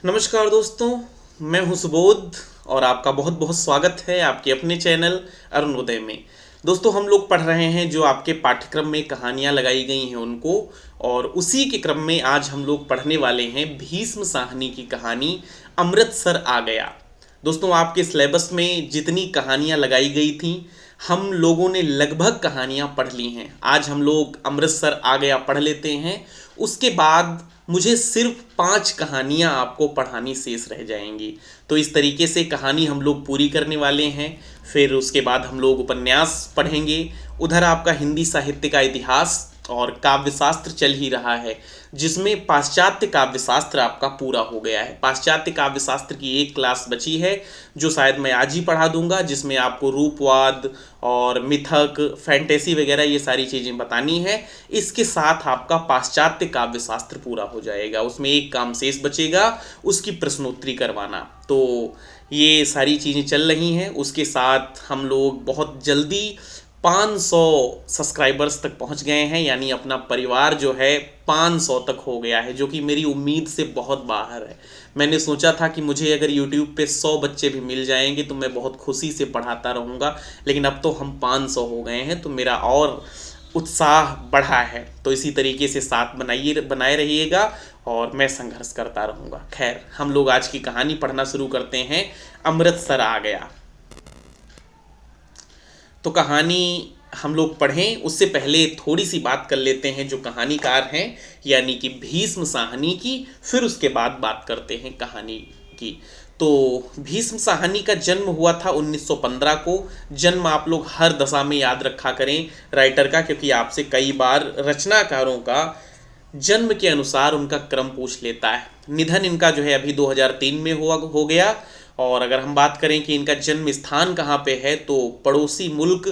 नमस्कार दोस्तों, मैं हूं सुबोध और आपका बहुत बहुत स्वागत है आपके अपने चैनल अरुणोदय में। दोस्तों, हम लोग पढ़ रहे हैं जो आपके पाठ्यक्रम में कहानियां लगाई गई हैं उनको, और उसी के क्रम में आज हम लोग पढ़ने वाले हैं भीष्म साहनी की कहानी अमृतसर आ गया। दोस्तों, आपके सिलेबस में जितनी कहानियां लगाई गई थी हम लोगों ने लगभग कहानियां पढ़ ली हैं। आज हम लोग अमृतसर आ गया पढ़ लेते हैं। उसके बाद मुझे सिर्फ 5 कहानियां आपको पढ़ानी शेष रह जाएंगी। तो इस तरीके से कहानी हम लोग पूरी करने वाले हैं। फिर उसके बाद हम लोग उपन्यास पढ़ेंगे। उधर आपका हिंदी साहित्य का इतिहास और काव्यशास्त्र चल ही रहा है, जिसमें पाश्चात्य काव्यशास्त्र आपका पूरा हो गया है। पाश्चात्य काव्यशास्त्र की एक क्लास बची है जो शायद मैं आज ही पढ़ा दूंगा, जिसमें आपको रूपवाद और मिथक, फैंटेसी वगैरह ये सारी चीज़ें बतानी है। इसके साथ आपका पाश्चात्य काव्यशास्त्र पूरा हो जाएगा। उसमें एक काम शेष बचेगा, उसकी प्रश्नोत्तरी करवाना। तो ये सारी चीज़ें चल रही हैं। उसके साथ हम लोग बहुत जल्दी 500 सब्सक्राइबर्स तक पहुंच गए हैं, यानी अपना परिवार जो है 500 तक हो गया है, जो कि मेरी उम्मीद से बहुत बाहर है। मैंने सोचा था कि मुझे अगर YouTube पे 100 बच्चे भी मिल जाएंगे तो मैं बहुत खुशी से पढ़ाता रहूँगा, लेकिन अब तो हम 500 हो गए हैं तो मेरा और उत्साह बढ़ा है। तो इसी तरीके से साथ बनाए रहिएगा और मैं संघर्ष करता रहूँगा। खैर, हम लोग आज की कहानी पढ़ना शुरू करते हैं। अमृतसर आ गया। तो कहानी हम लोग पढ़ें उससे पहले थोड़ी सी बात कर लेते हैं जो कहानीकार हैं, यानी कि भीष्म साहनी की। फिर उसके बाद बात करते हैं कहानी की। तो भीष्म साहनी का जन्म हुआ था 1915 को। जन्म आप लोग हर दशा में याद रखा करें राइटर का, क्योंकि आपसे कई बार रचनाकारों का जन्म के अनुसार उनका क्रम पूछ लेता है। निधन इनका जो है अभी 2003 में हो गया। और अगर हम बात करें कि इनका जन्म स्थान कहाँ पे है, तो पड़ोसी मुल्क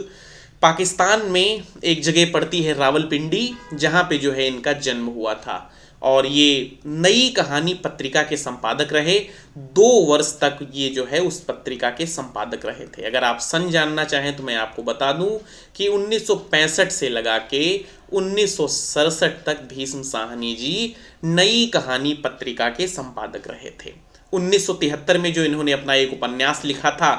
पाकिस्तान में एक जगह पड़ती है रावलपिंडी, जहाँ पे जो है इनका जन्म हुआ था। और ये नई कहानी पत्रिका के संपादक रहे। 2 वर्ष तक ये जो है उस पत्रिका के संपादक रहे थे। अगर आप सन जानना चाहें तो मैं आपको बता दूं कि 1965 से लगा के 1967 तक भीष्म साहनी जी नई कहानी पत्रिका के संपादक रहे थे। 1973 में जो इन्होंने अपना एक उपन्यास लिखा था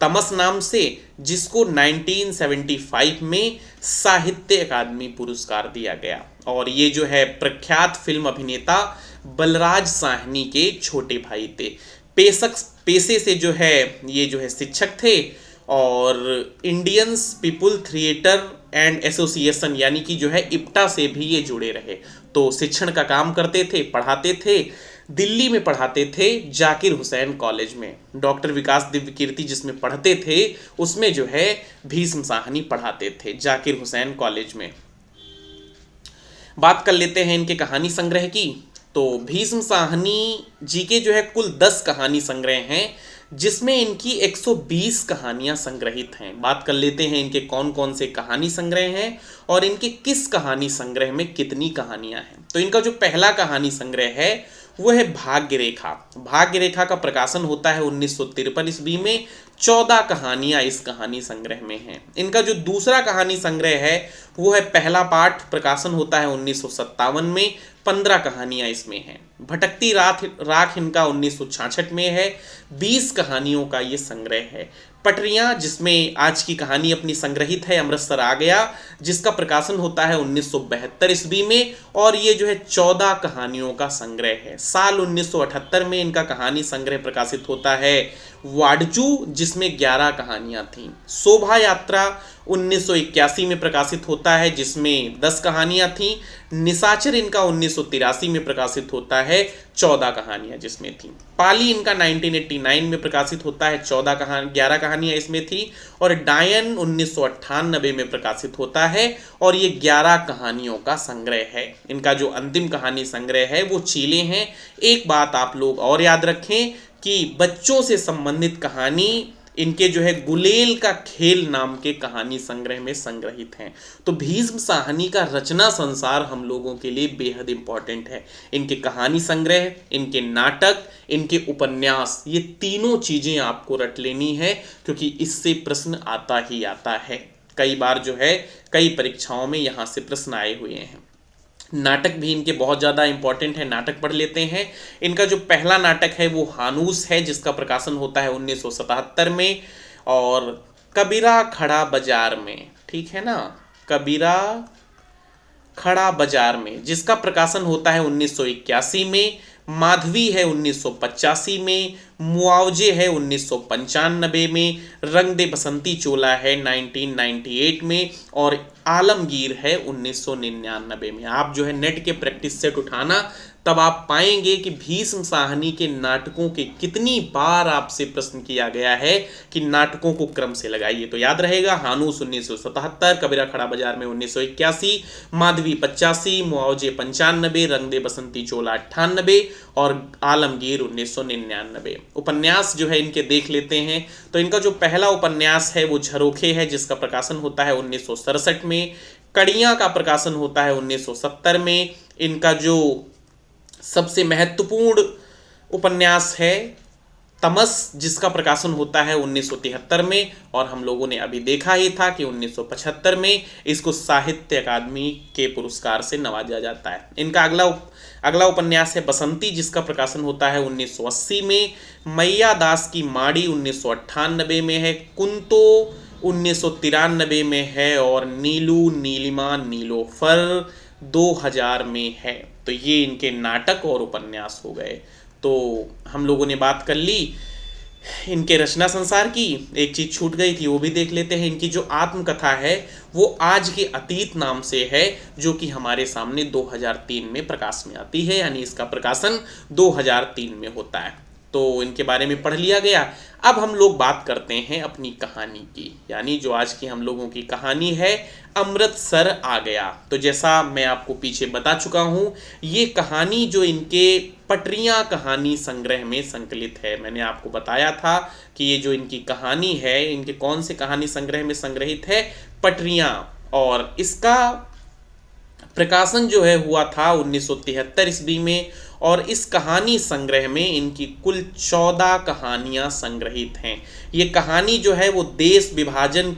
तमस नाम से, जिसको 1975 में साहित्य अकादमी पुरस्कार दिया गया। और ये जो है प्रख्यात फिल्म अभिनेता बलराज साहनी के छोटे भाई थे। पेशे से जो है ये जो है शिक्षक थे, और Indians people theatre and association यानी कि जो है इप्टा से भी ये जुड़े रहे। तो शिक्षण का काम करते थे, पढ़ाते थे। दिल्ली में पढ़ाते थे जाकिर हुसैन कॉलेज में। डॉक्टर विकास दिव्य कीर्ति जिसमें पढ़ते थे उसमें जो है भीष्म साहनी पढ़ाते थे जाकिर हुसैन कॉलेज में। बात कर लेते हैं इनके कहानी संग्रह की। तो भीष्म साहनी जी के जो है कुल 10 कहानी संग्रह हैं, जिसमें इनकी 120 कहानियां संग्रहित हैं। बात कर लेते हैं इनके कौन कौन से कहानी संग्रह हैं और इनके किस कहानी संग्रह में कितनी कहानियां हैं। तो इनका जो पहला कहानी संग्रह है वो है भाग्य रेखा। भाग्य रेखा का प्रकाशन होता है 1953 ईस्वी में। 14 कहानियां इस कहानी संग्रह में हैं। इनका जो दूसरा कहानी संग्रह है वो है पहला पाठ, प्रकाशन होता है 1957 में। 15 कहानियां इसमें हैं। भटकती राख इनका 1966 में है। 20 कहानियों का ये संग्रह है। पटरियां, जिसमें आज की कहानी अपनी संग्रहित है अमृतसर आ गया, जिसका प्रकाशन होता है 1972 ईस्वी में। और ये जो है 14 कहानियों का संग्रह है। साल 1978 में इनका कहानी संग्रह प्रकाशित होता है वाडजू, जिसमें 11 कहानियां थीं। शोभा यात्रा 1981 में प्रकाशित होता है, जिसमें 10 कहानियां थीं। निशाचर इनका 1983 में प्रकाशित होता है, 14 कहानियां जिसमें थीं। पाली इनका 1989 में प्रकाशित होता है, 11 कहानियां इसमें थी। और डायन 1998 में प्रकाशित होता है, और ये 11 कहानियों का संग्रह है। इनका जो अंतिम कहानी संग्रह है वो चीले हैं। एक बात आप लोग और याद रखें कि बच्चों से संबंधित कहानी इनके जो है गुलेल का खेल नाम के कहानी संग्रह में संग्रहित हैं। तो भीष्म साहनी का रचना संसार हम लोगों के लिए बेहद इंपॉर्टेंट है। इनके कहानी संग्रह, इनके नाटक, इनके उपन्यास, ये तीनों चीजें आपको रट लेनी है, क्योंकि इससे प्रश्न आता ही आता है। कई बार जो है कई परीक्षाओं में यहाँ से प्रश्न आए हुए हैं। नाटक भी इनके बहुत ज़्यादा इंपॉर्टेंट है, नाटक पढ़ लेते हैं। इनका जो पहला नाटक है वो हानूस है, जिसका प्रकाशन होता है 1977 में, और कबीरा खड़ा बाजार में, ठीक है ना, कबीरा खड़ा बाजार में, जिसका प्रकाशन होता है 1981 में। माधवी है 1985 में, मुआवजे है 1995 में, रंग दे बसंती चोला है 1998 में, और आलमगीर है 1999 में। आप जो है नेट के प्रैक्टिस सेट उठाना, तब आप पाएंगे कि भीष्म साहनी के नाटकों के कितनी बार आपसे प्रश्न किया गया है कि नाटकों को क्रम से लगाइए। तो याद रहेगा, हानूस 1977, कबीरा खड़ा बाजार में 1981, माधवी 85, मुआवजे 95, रंग दे बसंती चोला 98 और आलमगीर 1999। उपन्यास जो है इनके देख लेते हैं। तो इनका जो पहला उपन्यास है वो झरोखे है, जिसका प्रकाशन होता है 1967 में। कड़ियाँ का प्रकाशन होता है 1970 में। इनका जो सबसे महत्वपूर्ण उपन्यास है तमस, जिसका प्रकाशन होता है 1973 में, और हम लोगों ने अभी देखा ही था कि 1975 में इसको साहित्य अकादमी के पुरस्कार से नवाजा जाता है। इनका अगला उपन्यास है बसंती, जिसका प्रकाशन होता है 1980 में। मैया दास की माड़ी 1998 में है, कुंतो 1993 में है, और नीलू नीलिमा नीलोफर 2000 में है। तो ये इनके नाटक और उपन्यास हो गए। तो हम लोगों ने बात कर ली इनके रचना संसार की। एक चीज छूट गई थी, वो भी देख लेते हैं। इनकी जो आत्मकथा है वो आज के अतीत नाम से है, जो कि हमारे सामने 2003 में प्रकाश में आती है, यानी इसका प्रकाशन 2003 में होता है। तो इनके बारे में पढ़ लिया गया। अब हम लोग बात करते हैं अपनी कहानी की, यानी जो आज की हम लोगों की कहानी है, अमृतसर आ गया। तो जैसा मैं आपको पीछे बता चुका हूँ, ये कहानी जो इनके पटरियाँ कहानी संग्रह में संकलित है। मैंने आपको बताया था कि ये जो इनकी कहानी है, इनके कौन से कहानी संग्रह में संग्रहित है, पटरियाँ, और इसका प्रकाशन जो है हुआ था 1973 ईस्वी में। और इस कहानी संग्रह में इनकी कुल 14 कहानियां संग्रहित हैं। ये कहानी जो है वो देश विभाजन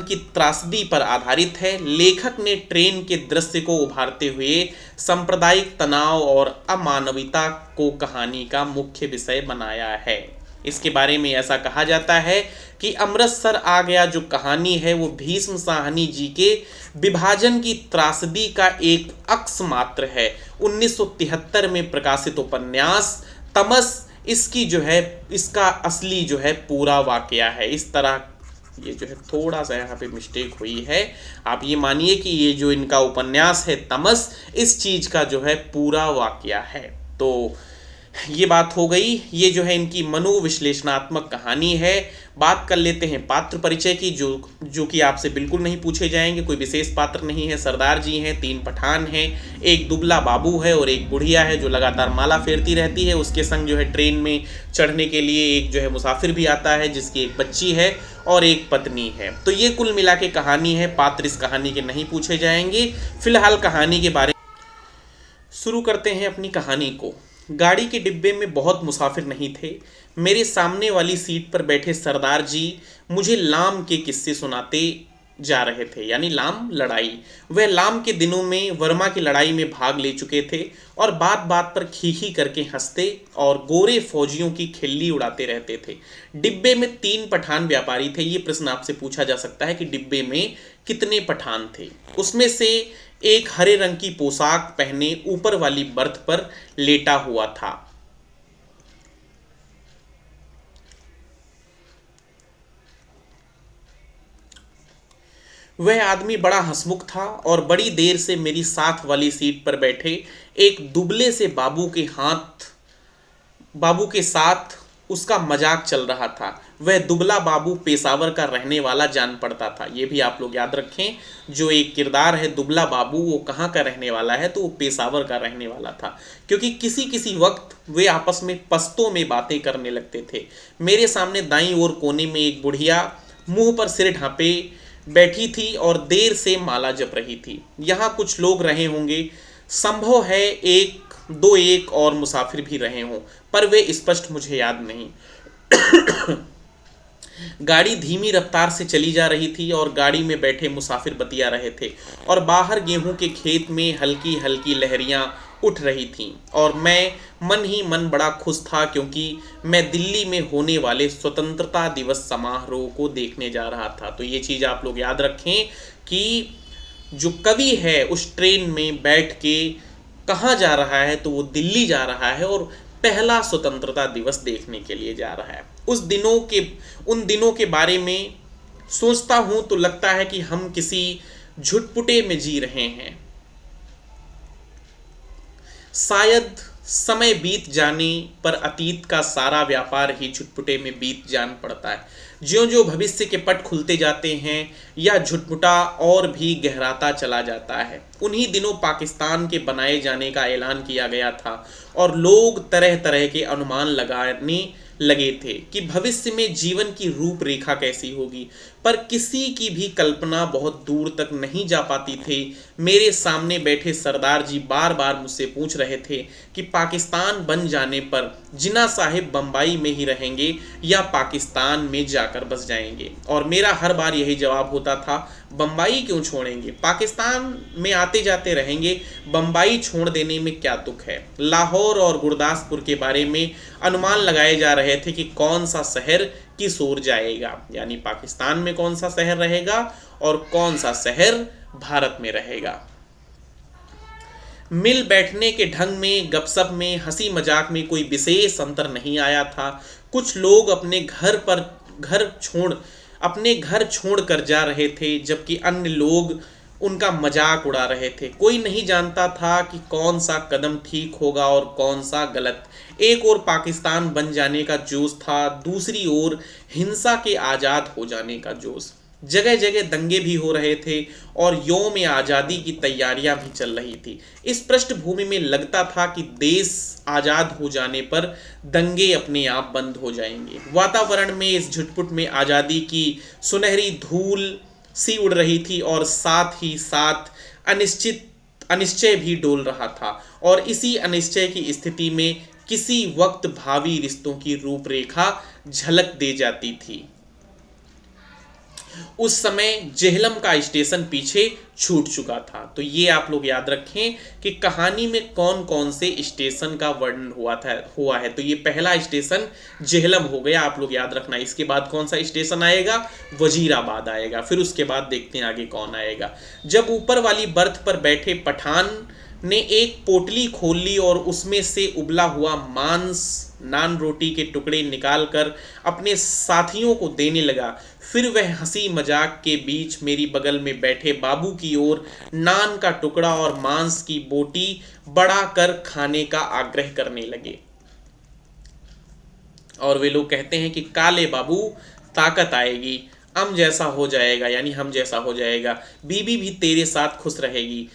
की त्रासदी पर आधारित है। लेखक ने ट्रेन के दृश्य को उभारते हुए सांप्रदायिक तनाव और अमानविकता को कहानी का मुख्य विषय बनाया है। इसके बारे में ऐसा कहा जाता है कि अमृतसर आ गया जो कहानी है वो भीष्म साहनी जी के विभाजन की त्रासदी का एक अक्स मात्र है। 1973 में प्रकाशित उपन्यास तमस इसका असली जो है पूरा वाकया है। इस तरह ये जो है थोड़ा सा यहाँ पे मिस्टेक हुई है। आप ये मानिए कि ये जो इनका उपन्यास है तमस, इस चीज का जो है पूरा वाकया है। तो ये बात हो गई। ये जो है इनकी मनोविश्लेषणात्मक कहानी है। बात कर लेते हैं पात्र परिचय की, जो कि आपसे बिल्कुल नहीं पूछे जाएंगे। कोई विशेष पात्र नहीं है। सरदार जी हैं, 3 पठान हैं, एक दुबला बाबू है और एक बुढ़िया है जो लगातार माला फेरती रहती है। उसके संग जो है ट्रेन में चढ़ने के लिए एक जो है मुसाफिर भी आता है, जिसकी एक बच्ची है और एक पत्नी है। तो ये कुल मिला के कहानी है। पात्र इस कहानी के नहीं पूछे जाएंगे। फिलहाल कहानी के बारे में शुरू करते हैं अपनी कहानी को। गाड़ी के डिब्बे में बहुत मुसाफिर नहीं थे। मेरे सामने वाली सीट पर बैठे सरदार जी मुझे लाम के किस्से सुनाते जा रहे थे, यानी लाम लड़ाई। वह लाम के दिनों में वर्मा की लड़ाई में भाग ले चुके थे और बात बात पर खीखी करके हंसते और गोरे फौजियों की खिल्ली उड़ाते रहते थे। डिब्बे में 3 पठान व्यापारी थे। ये प्रश्न आपसे पूछा जा सकता है कि डिब्बे में कितने पठान थे। उसमें से एक हरे रंग की पोशाक पहने ऊपर वाली बर्थ पर लेटा हुआ था। वह आदमी बड़ा हंसमुख था और बड़ी देर से मेरी साथ वाली सीट पर बैठे एक दुबले से बाबू के साथ उसका मजाक चल रहा था। वह दुबला बाबू पेशावर का रहने वाला जान पड़ता था। ये भी आप लोग याद रखें, जो एक किरदार है दुबला बाबू, वो कहाँ का रहने वाला है, तो वो पेशावर का रहने वाला था। क्योंकि किसी किसी वक्त वे आपस में पश्तो में बातें करने लगते थे। मेरे सामने दाईं ओर कोने में एक बुढ़िया मुंह पर सिर ढांपे बैठी थी और देर से माला जप रही थी। यहाँ कुछ लोग रहे होंगे, संभव है 1 और मुसाफिर भी रहे हों, पर वे स्पष्ट मुझे याद नहीं। गाड़ी धीमी रफ्तार से चली जा रही थी और गाड़ी में बैठे मुसाफिर बतिया रहे थे और बाहर गेहूं के खेत में हल्की हल्की लहरियां उठ रही थीं और मैं मन ही मन बड़ा खुश था क्योंकि मैं दिल्ली में होने वाले स्वतंत्रता दिवस समारोह को देखने जा रहा था। तो ये चीज़ आप लोग याद रखें कि जो कवि है उस ट्रेन में बैठ के कहाँ जा रहा है, तो वो दिल्ली जा रहा है और पहला स्वतंत्रता दिवस देखने के लिए जा रहा है। उन दिनों के बारे में सोचता हूँ तो लगता है कि हम किसी झुटपुटे में जी रहे हैं। शायद समय बीत जाने पर अतीत का सारा व्यापार ही झुटपुटे में बीत जान पड़ता है। ज्यों ज्यों भविष्य के पट खुलते जाते हैं या झुटपुटा और भी गहराता चला जाता है। उन्हीं दिनों पाकिस्तान के बनाए जाने का ऐलान किया गया था और लोग तरह तरह के अनुमान लगाने लगे थे कि भविष्य में जीवन की रूपरेखा कैसी होगी, पर किसी की भी कल्पना बहुत दूर तक नहीं जा पाती थी। मेरे सामने बैठे सरदार जी बार बार मुझसे पूछ रहे थे कि पाकिस्तान बन जाने पर जिन्ना साहिब बम्बई में ही रहेंगे या पाकिस्तान में जाकर बस जाएंगे, और मेरा हर बार यही जवाब होता था, बम्बई क्यों छोड़ेंगे, पाकिस्तान में आते जाते रहेंगे, बम्बई छोड़ देने में क्या दुख है। लाहौर और गुरदासपुर के बारे में अनुमान लगाए जा रहे थे कि कौन सा शहर किस ओर जाएगा, यानी पाकिस्तान में कौन सा शहर रहेगा और कौन सा शहर भारत में रहेगा। मिल बैठने के ढंग में, गपशप में, हंसी मजाक में कोई विशेष अंतर नहीं आया था। कुछ लोग अपने घर छोड़ कर जा रहे थे जबकि अन्य लोग उनका मजाक उड़ा रहे थे। कोई नहीं जानता था कि कौन सा कदम ठीक होगा और कौन सा गलत। एक ओर पाकिस्तान बन जाने का जोश था, दूसरी ओर हिंसा के आज़ाद हो जाने का जोश। जगह जगह दंगे भी हो रहे थे और यौम आज़ादी की तैयारियां भी चल रही थी। इस पृष्ठभूमि में लगता था कि देश आज़ाद हो जाने पर दंगे अपने आप बंद हो जाएंगे। वातावरण में इस झुटपुट में आज़ादी की सुनहरी धूल सी उड़ रही थी और साथ ही साथ अनिश्चय भी डोल रहा था, और इसी अनिश्चय की स्थिति में किसी वक्त भावी रिश्तों की रूपरेखा झलक दे जाती थी। उस समय जेहलम का स्टेशन पीछे छूट चुका था। तो ये आप लोग याद रखें कि कहानी में कौन कौन से स्टेशन का वर्णन हुआ है। तो ये पहला स्टेशन जेहलम हो गया, आप लोग याद रखना। इसके बाद कौन सा स्टेशन आएगा, वजीराबाद आएगा। फिर उसके बाद देखते हैं आगे कौन आएगा। जब ऊपर वाली बर्थ पर बैठे पठान ने एक पोटली खोल ली और उसमें से उबला हुआ मांस, नान रोटी के टुकड़े निकालकर अपने साथियों को देने लगा, फिर वह हंसी मजाक के बीच मेरी बगल में बैठे बाबू की ओर नान का टुकड़ा और मांस की बोटी बढ़ा कर खाने का आग्रह करने लगे। और वे लोग कहते हैं कि काले बाबू ताकत आएगी, हम जैसा हो जाएगा, यानी हम जैसा हो जाएगा, बीबी भी तेरे साथ खुश रहेगी।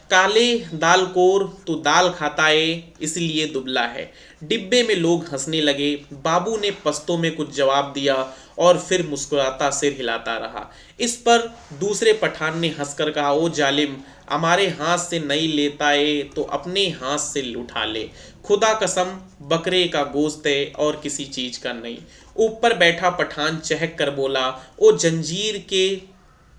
काले दालकोर तो दाल खाता है इसलिए दुबला है। डिब्बे में लोग हंसने लगे। बाबू ने पश्तो में कुछ जवाब दिया और फिर मुस्कुराता सिर हिलाता रहा। इस पर दूसरे पठान ने हंसकर कहा, ओ जालिम, हमारे हाथ से नहीं लेता है तो अपने हाथ से उठा ले। खुदा कसम बकरे का गोश्त है और किसी चीज का नहीं। ऊपर बैठा पठान चहक कर बोला, ओ जंजीर के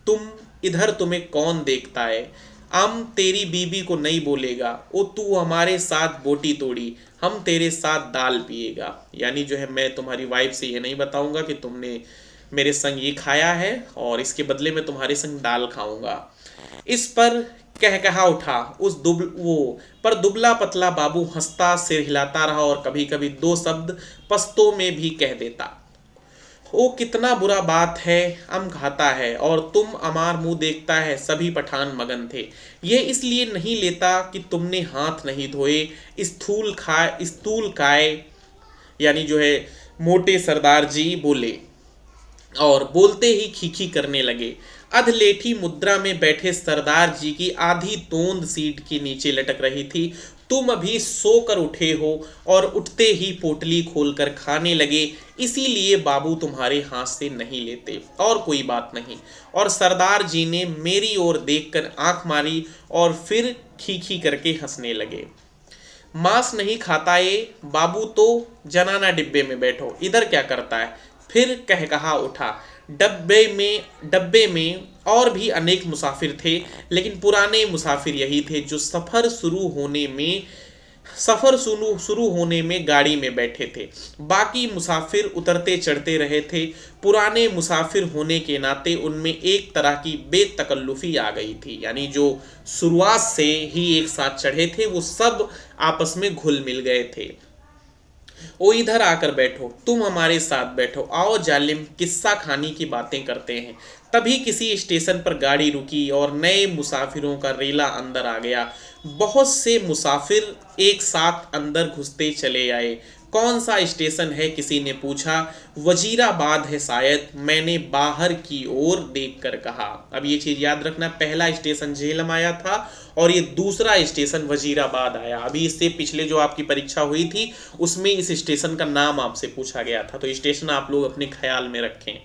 तुम इधर, तुम्हें कौन देखता है। हम तेरी बीबी को नहीं बोलेगा, ओ तू हमारे साथ बोटी तोड़ी, हम तेरे साथ दाल पिएगा। यानी जो है, मैं तुम्हारी वाइफ से ये नहीं बताऊंगा कि तुमने मेरे संग ये खाया है और इसके बदले में तुम्हारे संग दाल खाऊंगा। इस पर कहा उठा पर दुबला पतला बाबू हंसता सिर हिलाता रहा और कभी कभी दो शब्द पश्तो में भी कह देता। ओ कितना बुरा बात है, हम खाता है और तुम अमार मुंह देखता है। सभी पठान मगन थे। ये इसलिए नहीं लेता कि तुमने हाथ नहीं धोए। स्थूल काय यानी जो है मोटे सरदार जी बोले और बोलते ही खीखी करने लगे। अधलेठी मुद्रा में बैठे सरदार जी की आधी तोंद सीट के नीचे लटक रही थी। तुम अभी सोकर उठे हो और उठते ही पोटली खोलकर खाने लगे, इसीलिए बाबू तुम्हारे हाथ से नहीं लेते, और कोई बात नहीं। और सरदार जी ने मेरी ओर देखकर आंख मारी और फिर खीखी करके हंसने लगे। मांस नहीं खाता ये बाबू, तो जनाना डिब्बे में बैठो, इधर क्या करता है। फिर कह कहा उठा। डब्बे में और भी अनेक मुसाफिर थे, लेकिन पुराने मुसाफिर यही थे जो सफ़र शुरू होने में गाड़ी में बैठे थे। बाकी मुसाफिर उतरते चढ़ते रहे थे। पुराने मुसाफिर होने के नाते उनमें एक तरह की बेतकल्लुफ़ी आ गई थी, यानी जो शुरुआत से ही एक साथ चढ़े थे वो सब आपस में घुल मिल गए थे। ओ इधर आकर बैठो, तुम हमारे साथ बैठो, आओ जालिम किस्सा खानी की बातें करते हैं। तभी किसी स्टेशन पर गाड़ी रुकी और नए मुसाफिरों का रेला अंदर आ गया। बहुत से मुसाफिर एक साथ अंदर घुसते चले आए। कौन सा स्टेशन है, किसी ने पूछा। वजीराबाद है शायद, मैंने बाहर की ओर देखकर कहा। अब ये चीज़ याद रखना, पहला स्टेशन झेलम आया था और ये दूसरा स्टेशन वजीराबाद आया। अभी इससे पिछले जो आपकी परीक्षा हुई थी उसमें इस स्टेशन का नाम आपसे पूछा गया था, तो स्टेशन आप लोग अपने ख्याल में रखें।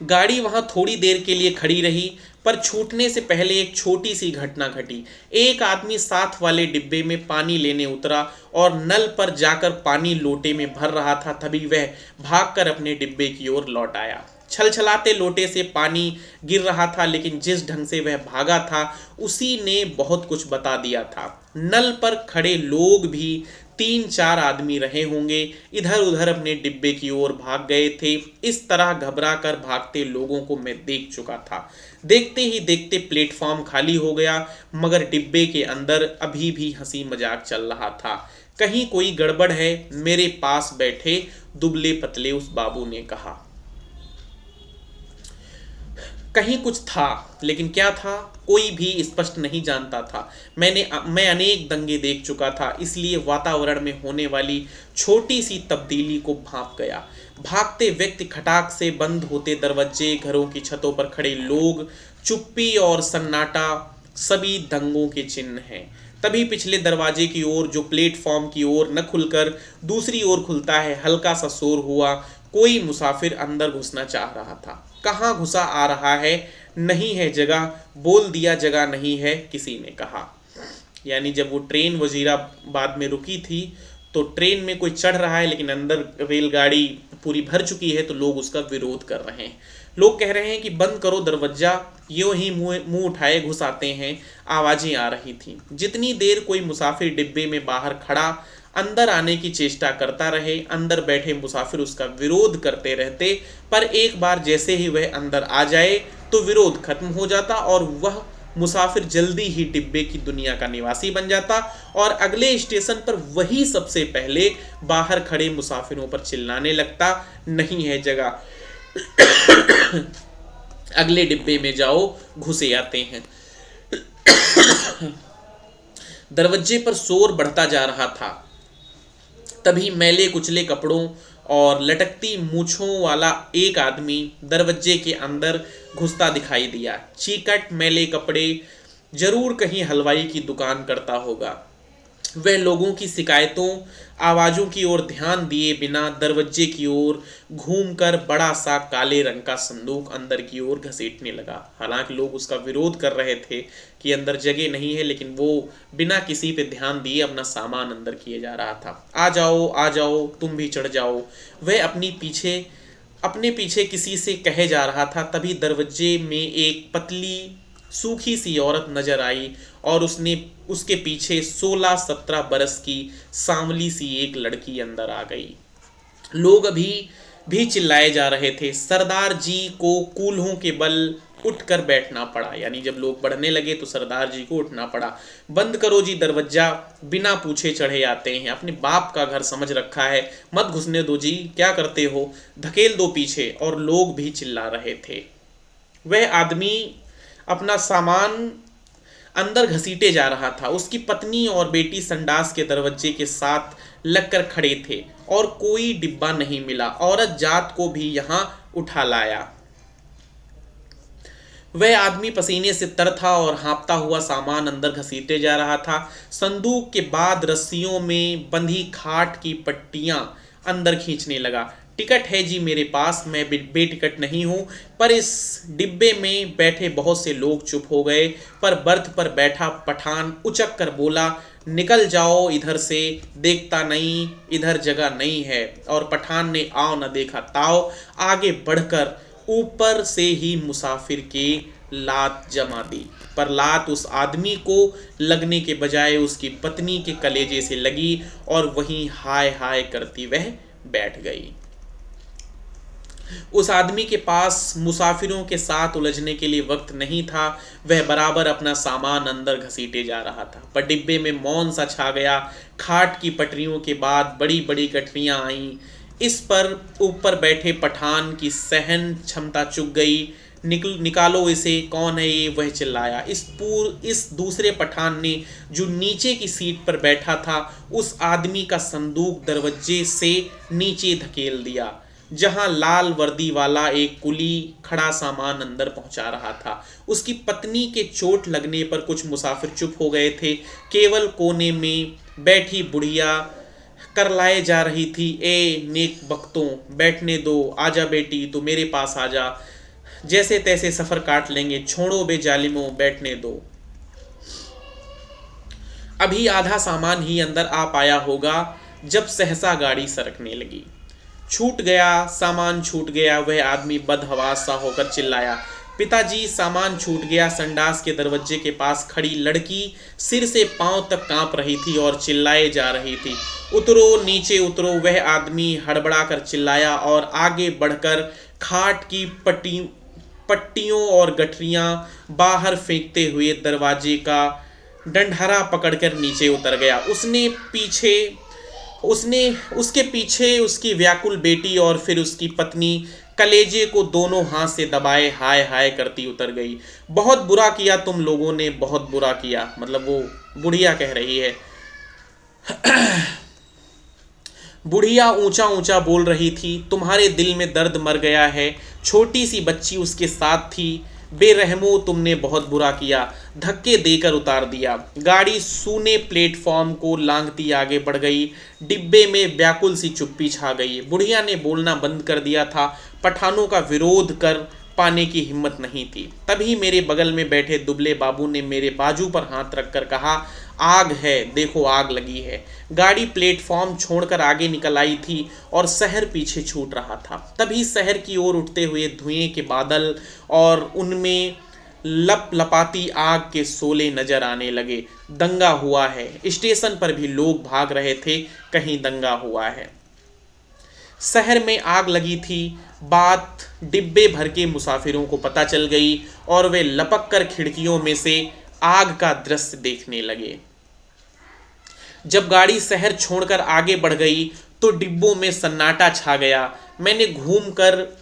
गाड़ी वहां थोड़ी देर के लिए खड़ी रही, पर छूटने से पहले एक छोटी सी घटना घटी। एक आदमी साथ वाले डिब्बे में पानी लेने उतरा और नल पर जाकर पानी लोटे में भर रहा था। तभी वह भागकर अपने डिब्बे की ओर लौट आया। छलछलाते लोटे से पानी गिर रहा था, लेकिन जिस ढंग से वह भागा था उसी ने बहुत कुछ बता दिया था। नल पर खड़े लोग भी 3-4 आदमी रहे होंगे, इधर उधर अपने डिब्बे की ओर भाग गए थे। इस तरह घबरा कर भागते लोगों को मैं देख चुका था। देखते ही देखते प्लेटफॉर्म खाली हो गया, मगर डिब्बे के अंदर अभी भी हंसी मजाक चल रहा था। कहीं कोई गड़बड़ है, मेरे पास बैठे दुबले पतले उस बाबू ने कहा। कहीं कुछ था, लेकिन क्या था कोई भी स्पष्ट नहीं जानता था। मैं अनेक दंगे देख चुका था, इसलिए वातावरण में होने वाली छोटी सी तब्दीली को भांप गया। भागते व्यक्ति, खटाक से बंद होते दरवाजे, घरों की छतों पर खड़े लोग, चुप्पी और सन्नाटा सभी दंगों के चिन्ह हैं। तभी पिछले दरवाजे की ओर, जो प्लेटफॉर्म की ओर न खुलकर दूसरी ओर खुलता है, हल्का सा शोर हुआ। कोई मुसाफिर अंदर घुसना चाह रहा था। कहाँ घुसा आ रहा है, नहीं है जगह, बोल दिया जगह नहीं है, किसी ने कहा। यानी जब वो ट्रेन वजीराबाद में रुकी थी तो ट्रेन में कोई चढ़ रहा है, लेकिन अंदर रेलगाड़ी पूरी भर चुकी है, तो लोग उसका विरोध कर रहे हैं। लोग कह रहे हैं कि बंद करो दरवाजा, यूं ही मुंह उठाए घुस आते हैं। आवाज़ें आ रही थीं। जितनी देर कोई मुसाफिर डिब्बे में बाहर खड़ा अंदर आने की चेष्टा करता रहे, अंदर बैठे मुसाफिर उसका विरोध करते रहते, पर एक बार जैसे ही वह अंदर आ जाए तो विरोध खत्म हो जाता और वह मुसाफिर जल्दी ही डिब्बे की दुनिया का निवासी बन जाता और अगले स्टेशन पर वही सबसे पहले बाहर खड़े मुसाफिरों पर चिल्लाने लगता, नहीं है जगह, अगले डिब्बे में जाओ, घुसे आते हैं। दरवाजे पर शोर बढ़ता जा रहा था। तभी मैले कुचले कपड़ों और लटकती मूछों वाला एक आदमी दरवाजे के अंदर घुसता दिखाई दिया। चीकट मैले कपड़े, जरूर कहीं हलवाई की दुकान करता होगा। वह लोगों की शिकायतों, आवाज़ों की ओर ध्यान दिए बिना दरवाजे की ओर घूमकर बड़ा सा काले रंग का संदूक अंदर की ओर घसीटने लगा। हालांकि लोग उसका विरोध कर रहे थे कि अंदर जगह नहीं है, लेकिन वो बिना किसी पे ध्यान दिए अपना सामान अंदर किए जा रहा था। आ जाओ, तुम भी चढ़ जाओ, वह अपने पीछे किसी से कहे जा रहा था। तभी दरवाजे में एक पतली सूखी सी औरत नजर आई और उसके पीछे 16-17 बरस की सांवली सी एक लड़की अंदर आ गई। लोग अभी भी चिल्लाए जा रहे थे। सरदार जी को कूल्हों के बल उठकर बैठना पड़ा। यानी जब लोग बढ़ने लगे तो सरदार जी को उठना पड़ा। बंद करो जी दरवाजा, बिना पूछे चढ़े आते हैं, अपने बाप का घर समझ रखा है, मत घुसने दो जी, क्या करते हो, धकेल दो पीछे। और लोग भी चिल्ला रहे थे। वह आदमी अपना सामान अंदर घसीटे जा रहा था। उसकी पत्नी और बेटी संडास के दरवाजे के साथ लगकर खड़े थे और कोई डिब्बा नहीं मिला। औरत जात को भी यहां उठा लाया। वह आदमी पसीने से तर था और हाँपता हुआ सामान अंदर घसीटे जा रहा था। संदूक के बाद रस्सियों में बंधी खाट की पट्टियां अंदर खींचने लगा। टिकट है जी मेरे पास, मैं बेटिकट नहीं हूँ। पर इस डिब्बे में बैठे बहुत से लोग चुप हो गए, पर बर्थ पर बैठा पठान उचक कर बोला, निकल जाओ इधर से, देखता नहीं इधर जगह नहीं है। और पठान ने आओ न देखा ताओ, आगे बढ़कर ऊपर से ही मुसाफिर के लात जमा दी। पर लात उस आदमी को लगने के बजाय उसकी पत्नी के कलेजे से लगी और वहीं हाय हाय करती वह बैठ गई। उस आदमी के पास मुसाफिरों के साथ उलझने के लिए वक्त नहीं था। वह बराबर अपना सामान अंदर घसीटे जा रहा था। पर डिब्बे में मौन सा छा गया। खाट की पटरियों के बाद बड़ी बड़ी गठरियां आईं। इस पर ऊपर बैठे पठान की सहन क्षमता चुक गई। निकालो इसे, कौन है ये, वह चिल्लाया। इस दूसरे पठान ने, जो नीचे की सीट पर बैठा था, उस आदमी का संदूक दरवाजे से नीचे धकेल दिया, जहां लाल वर्दी वाला एक कुली खड़ा सामान अंदर पहुंचा रहा था। उसकी पत्नी के चोट लगने पर कुछ मुसाफिर चुप हो गए थे। केवल कोने में बैठी बुढ़िया करलाए जा रही थी, ए नेक बख्तों, बैठने दो, आजा बेटी, तू मेरे पास आजा, जैसे तैसे सफर काट लेंगे, छोड़ो बे जालिमों, बैठने दो। अभी आधा सामान ही अंदर आ पाया होगा जब सहसा गाड़ी सरकने लगी। छूट गया, सामान छूट गया। वह आदमी बदहवास सा होकर चिल्लाया, पिताजी सामान छूट गया। संडास के दरवाजे के पास खड़ी लड़की सिर से पांव तक कांप रही थी और चिल्लाए जा रही थी, उतरो नीचे उतरो। वह आदमी हड़बड़ा कर चिल्लाया और आगे बढ़कर खाट की पट्टियों और गठरियां बाहर फेंकते हुए दरवाजे का डंडहरा पकड़कर नीचे उतर गया। उसके पीछे उसकी व्याकुल बेटी और फिर उसकी पत्नी कलेजे को दोनों हाथ से दबाए हाय हाय करती उतर गई। बहुत बुरा किया तुम लोगों ने, बहुत बुरा किया। मतलब वो बुढ़िया कह रही है। बुढ़िया ऊंचा ऊंचा बोल रही थी, तुम्हारे दिल में दर्द मर गया है। छोटी सी बच्ची उसके साथ थी। बेरहमो, तुमने बहुत बुरा किया। धक्के देकर उतार दिया। गाड़ी सूने प्लेटफॉर्म को लांघती आगे बढ़ गई। डिब्बे में व्याकुल सी चुप्पी छा गई। बुढ़िया ने बोलना बंद कर दिया था। पठानों का विरोध कर पाने की हिम्मत नहीं थी। तभी मेरे बगल में बैठे दुबले बाबू ने मेरे बाजू पर हाथ रखकर कहा, आग है, देखो आग लगी है। गाड़ी प्लेटफॉर्म छोड़कर आगे निकल आई थी और शहर पीछे छूट रहा था। तभी शहर की ओर उठते हुए धुएं के बादल और उनमें लप लपाती आग के शोले नजर आने लगे। दंगा हुआ है। स्टेशन पर भी लोग भाग रहे थे, कहीं दंगा हुआ है। शहर में आग लगी थी। बात डिब्बे भर के मुसाफिरों को पता चल गई और वे लपक कर खिड़कियों में से आग का दृश्य देखने लगे। जब गाड़ी शहर छोड़कर आगे बढ़ गई तो डिब्बों में सन्नाटा छा गया। मैंने घूमकर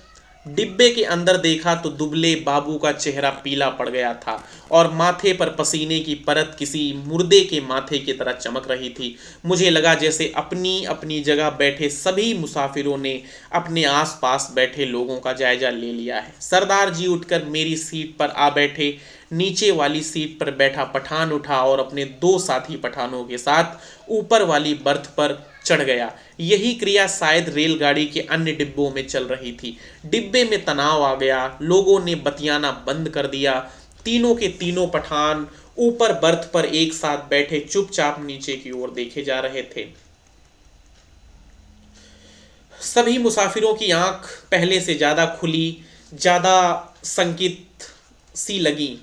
डिब्बे के अंदर देखा तो दुबले बाबू का चेहरा पीला पड़ गया था और माथे पर पसीने की परत किसी मुर्दे के माथे की तरह चमक रही थी। मुझे लगा जैसे अपनी अपनी जगह बैठे सभी मुसाफिरों ने अपने आसपास बैठे लोगों का जायजा ले लिया है। सरदार जी उठकर मेरी सीट पर आ बैठे। नीचे वाली सीट पर बैठा पठान उठा और अपने दो साथी पठानों के साथ ऊपर वाली बर्थ पर चढ़ गया। यही क्रिया शायद रेलगाड़ी के अन्य डिब्बों में चल रही थी। डिब्बे में तनाव आ गया। लोगों ने बतियाना बंद कर दिया। तीनों के तीनों पठान ऊपर बर्थ पर एक साथ बैठे चुपचाप नीचे की ओर देखे जा रहे थे। सभी मुसाफिरों की आंख पहले से ज्यादा खुली, ज्यादा संकित सी लगी।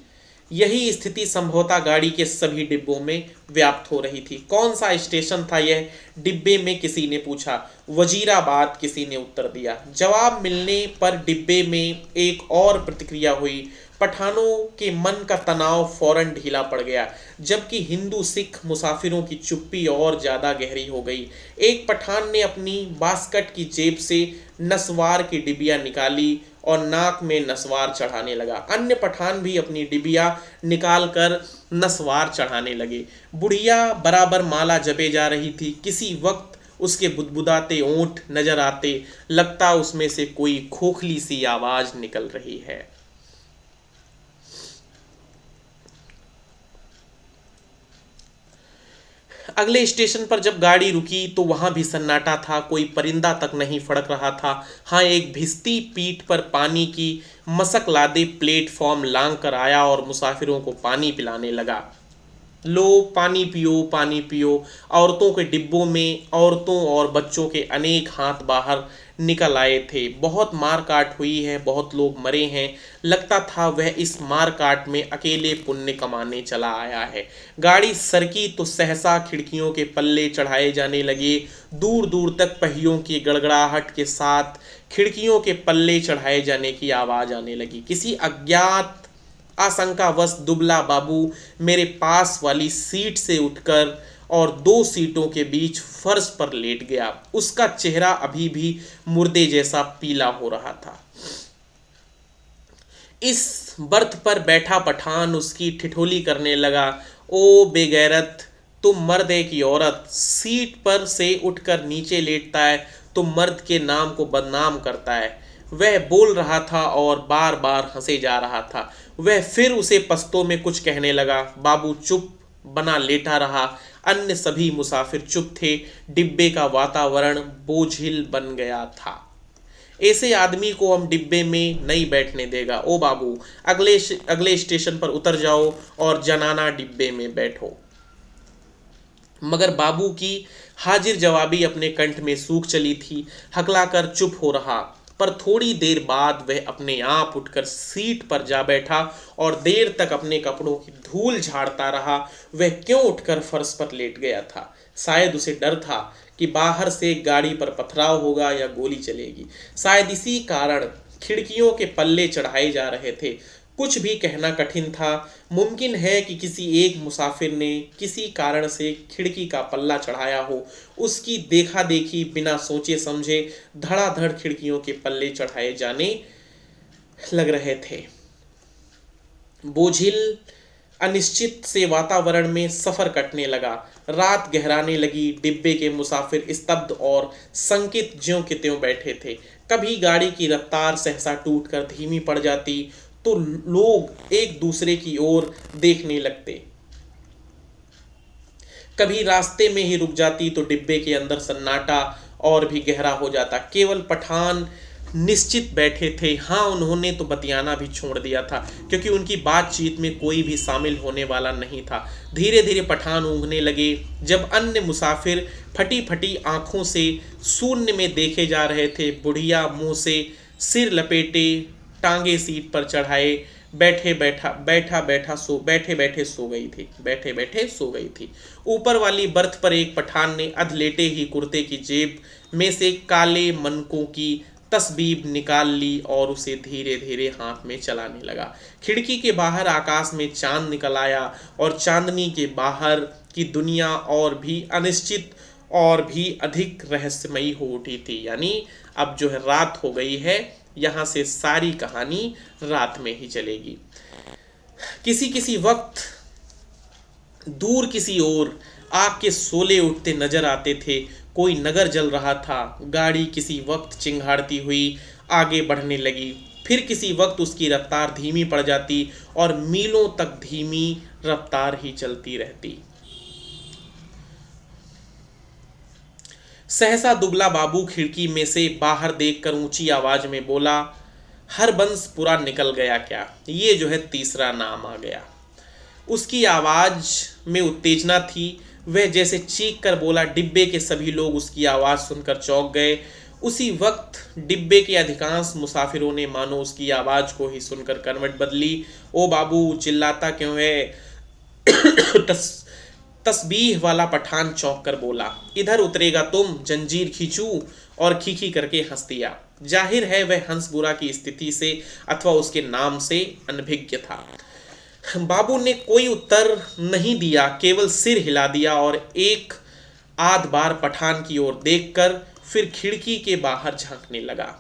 यही स्थिति संभवतः गाड़ी के सभी डिब्बों में व्याप्त हो रही थी। कौन सा स्टेशन था यह, डिब्बे में किसी ने पूछा। वजीराबाद, किसी ने उत्तर दिया। जवाब मिलने पर डिब्बे में एक और प्रतिक्रिया हुई। पठानों के मन का तनाव फौरन ढीला पड़ गया, जबकि हिंदू सिख मुसाफिरों की चुप्पी और ज्यादा गहरी हो गई। एक पठान ने अपनी बास्कट की जेब से नस्वार की डिबिया निकाली और नाक में नस्वार चढ़ाने लगा। अन्य पठान भी अपनी डिबिया निकालकर नस्वार चढ़ाने लगे। बुढ़िया बराबर माला जपे जा रही थी। किसी वक्त उसके बुदबुदाते ओंठ नजर आते, लगता उसमें से कोई खोखली सी आवाज निकल रही है। अगले स्टेशन पर जब गाड़ी रुकी तो वहां भी सन्नाटा था, कोई परिंदा तक नहीं फड़क रहा था। हाँ, एक भिजती पीठ पर पानी की मशक लादे प्लेटफॉर्म लांग कर आया और मुसाफिरों को पानी पिलाने लगा। लो पानी पियो, पानी पियो। औरतों के डिब्बों में औरतों और बच्चों के अनेक हाथ बाहर निकल आए थे। बहुत मार काट हुई है, बहुत लोग मरे हैं। लगता था वह इस मार काट में अकेले पुण्य कमाने चला आया है। गाड़ी सरकी तो सहसा खिड़कियों के पल्ले चढ़ाए जाने लगे। दूर दूर तक पहियों की गड़गड़ाहट के साथ खिड़कियों के पल्ले चढ़ाए जाने की आवाज आने लगी। किसी अज्ञात आशंकावश दुबला बाबू मेरे पास वाली सीट से उठकर और दो सीटों के बीच फर्श पर लेट गया। उसका चेहरा अभी भी मुर्दे जैसा पीला हो रहा था। इस बर्थ पर बैठा पठान उसकी ठिठोली करने लगा। ओ बेगैरत, तुम मर्द है कि औरत? सीट पर से उठकर नीचे लेटता है तो मर्द के नाम को बदनाम करता है। वह बोल रहा था और बार बार हंसे जा रहा था। वह फिर उसे पश्तो में कुछ कहने लगा। बाबू चुप बना लेटा रहा। अन्य सभी मुसाफिर चुप थे। डिब्बे का वातावरण बोझिल बन गया था। ऐसे आदमी को हम डिब्बे में नहीं बैठने देगा। ओ बाबू, अगले स्टेशन पर उतर जाओ और जनाना डिब्बे में बैठो। मगर बाबू की हाजिर जवाबी अपने कंठ में सूख चली थी। हकलाकर चुप हो रहा। पर थोड़ी देर बाद वह अपने आप उठकर सीट पर जा बैठा और देर तक अपने कपड़ों की धूल झाड़ता रहा। वह क्यों उठकर फर्श पर लेट गया था? शायद उसे डर था कि बाहर से गाड़ी पर पथराव होगा या गोली चलेगी। शायद इसी कारण खिड़कियों के पल्ले चढ़ाए जा रहे थे। कुछ भी कहना कठिन था। मुमकिन है कि किसी एक मुसाफिर ने किसी कारण से खिड़की का पल्ला चढ़ाया हो। उसकी देखा देखी बिना सोचे समझे धड़ाधड़ खिड़कियों के पल्ले चढ़ाए जाने लग रहे थे। बोझिल अनिश्चित से वातावरण में सफर कटने लगा। रात गहराने लगी। डिब्बे के मुसाफिर स्तब्ध और संकित ज्यों के त्यों बैठे थे। कभी गाड़ी की रफ्तार सहसा टूटकर धीमी पड़ जाती तो लोग एक दूसरे की ओर देखने लगते। कभी रास्ते में ही रुक जाती तो डिब्बे के अंदर सन्नाटा और भी गहरा हो जाता। केवल पठान निश्चित बैठे थे। हाँ, उन्होंने तो बतियाना भी छोड़ दिया था क्योंकि उनकी बातचीत में कोई भी शामिल होने वाला नहीं था। धीरे धीरे पठान ऊँघने लगे। जब अन्य मुसाफिर फटी फटी आंखों से शून्य में देखे जा रहे थे, बुढ़िया मुंह से सिर लपेटे टांगे सीट पर चढ़ाए बैठे बैठे सो गई थी। ऊपर वाली बर्थ पर एक पठान ने अधलेटे ही कुर्ते की जेब में से काले मनकों की तस्बीब निकाल ली और उसे धीरे धीरे हाथ में चलाने लगा। खिड़की के बाहर आकाश में चांद निकल आया और चांदनी के बाहर की दुनिया और भी अनिश्चित और भी अधिक रहस्यमयी हो उठी थी। यानी अब जो है रात हो गई है, यहाँ से सारी कहानी रात में ही चलेगी। किसी किसी वक्त दूर किसी ओर आग के शोले उठते नजर आते थे। कोई नगर जल रहा था। गाड़ी किसी वक्त चिंगाड़ती हुई आगे बढ़ने लगी, फिर किसी वक्त उसकी रफ्तार धीमी पड़ जाती और मीलों तक धीमी रफ्तार ही चलती रहती। सहसा दुबला बाबू खिड़की में से बाहर देखकर ऊंची आवाज में बोला, हरबंस पूरा निकल गया क्या? ये जो है तीसरा नाम आ गया। उसकी आवाज में उत्तेजना थी। वह जैसे चीख कर बोला। डिब्बे के सभी लोग उसकी आवाज सुनकर चौंक गए। उसी वक्त डिब्बे के अधिकांश मुसाफिरों ने मानो उसकी आवाज को ही सुनकर करवट बदली। ओ बाबू, चिल्लाता क्यों है? तस्बीह वाला पठान चौंक कर बोला, इधर उतरेगा तुम? जंजीर खींचूं? और खीखी करके हंस दिया। जाहिर है वह हंसबुरा की स्थिति से अथवा उसके नाम से अनभिज्ञ था। बाबू ने कोई उत्तर नहीं दिया, केवल सिर हिला दिया और एक आध बार पठान की ओर देखकर फिर खिड़की के बाहर झांकने लगा।